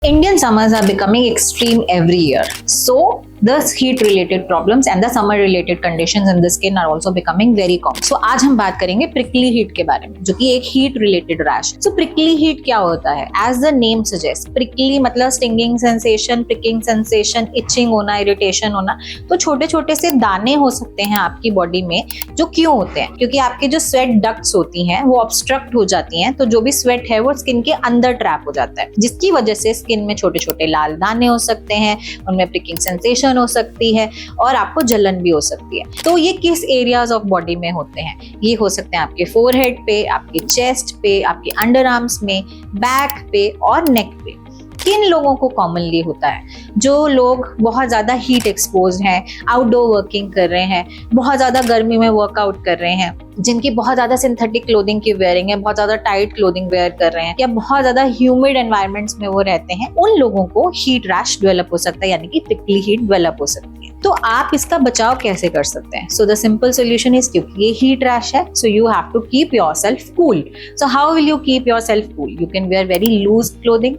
Indian summers are becoming extreme every year. So, the heat related problems and the summer related conditions in the skin are also becoming very common. So, आज हम बात करेंगे prickly heat के बारे में, जो कि एक heat related rash. So, prickly heat क्या होता है? As the name suggests, prickly मतलब stinging sensation, pricking sensation, itching होना, irritation होना. तो छोटे छोटे से दाने हो सकते हैं आपकी बॉडी में, जो क्यों होते हैं? क्योंकि आपके जो स्वेट डक्ट्स होती हैं वो ऑब्स्ट्रक्ट हो जाती हैं, तो जो भी स्वेट है वो स्किन के अंदर ट्रैप हो जाता है, जिसकी वजह से स्किन में छोटे छोटे लाल दाने हो सकते हैं, उनमें प्रिकिंग सेंसेशन हो सकती है और आपको जलन भी हो सकती है। तो ये किस एरियाज ऑफ बॉडी में होते हैं? ये हो सकते हैं आपके फोरहेड पे, आपके चेस्ट पे, आपके अंडर आर्म्स में, बैक पे और नेक पे। किन लोगों को कॉमनली होता है? जो लोग बहुत ज़्यादा हीट एक्सपोज हैं, आउटडोर वर्किंग कर रहे हैं, बहुत ज़्यादा गर्मी में वर्कआउट कर रहे हैं, जिनकी बहुत ज़्यादा सिंथेटिक क्लोथिंग की वेयरिंग है, बहुत ज़्यादा टाइट क्लोथिंग वेयर कर रहे हैं, या बहुत ज़्यादा ह्यूमिड एनवायरनमेंट्स में वो रहते हैं, उन लोगों को हीट रैश डेवलप हो सकता है, यानी कि प्रिकली हीट डेवलप हो सकती है। तो आप इसका बचाव कैसे कर सकते हैं? So the simple solution is, क्योंकि ये हीट रैश है, so you have to keep yourself cool. So how will you keep yourself cool? You can wear very loose clothing,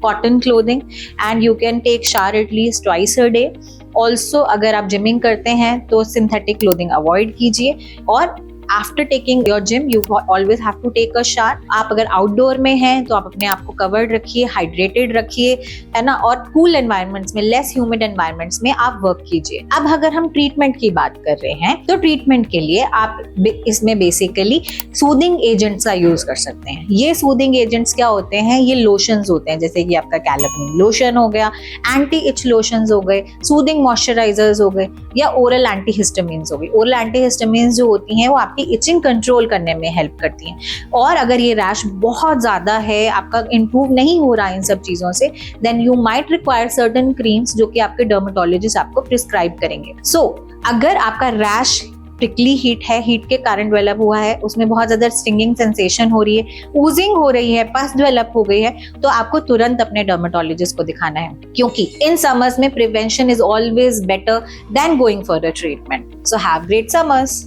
cotton clothing, and you can take shower at least twice a day. Also अगर आप gymming करते हैं तो synthetic clothing avoid कीजिए, और after taking your gym you always have to take a shower. आप अगर outdoor में हैं तो आप अपने आप को कवर्ड रखिए, हाइड्रेटेड रखिए, है ना, और कूल एनवायरनमेंट्स में, लेस ह्यूमिड एनवायरनमेंट्स में आप वर्क कीजिए। अब अगर हम ट्रीटमेंट की बात कर रहे हैं तो ट्रीटमेंट के लिए आप इसमें बेसिकली सूदिंग एजेंट्स का यूज कर सकते हैं। ये सूदिंग एजेंट्स क्या होते हैं? ये लोशंस होते हैं, जैसे कि आपका कैलेपनिन लोशन हो गया, एंटी इच लोशंस हो गए, सूदिंग मॉइस्चराइजर्स हो गए, या ओरल एंटीहिस्टामिन्स हो गई। ओरल एंटीहिस्टामिन्स जो होती हैं वो आपकी इचिंग कंट्रोल करने में हेल्प करती हैं। और अगर ये रैश बहुत ज्यादा है, आपका इंप्रूव नहीं हो रहा है इन सब चीजों से, then you might require certain creams जो कि आपके डर्मेटोलॉजिस्ट आपको प्रिस्क्राइब करेंगे। सो अगर आपका रैश प्रिकली हीट है, हीट के कारण डेवलप हुआ है, उसमें बहुत ज्यादा स्टिंगिंग सेंसेशन हो रही है, ऊजिंग हो रही है, पस डेवलप हो गई है, तो आपको तुरंत अपने डर्मेटोलॉजिस्ट को दिखाना है, क्योंकि इन समर्स में prevention is always better than going for a treatment. So have great summers.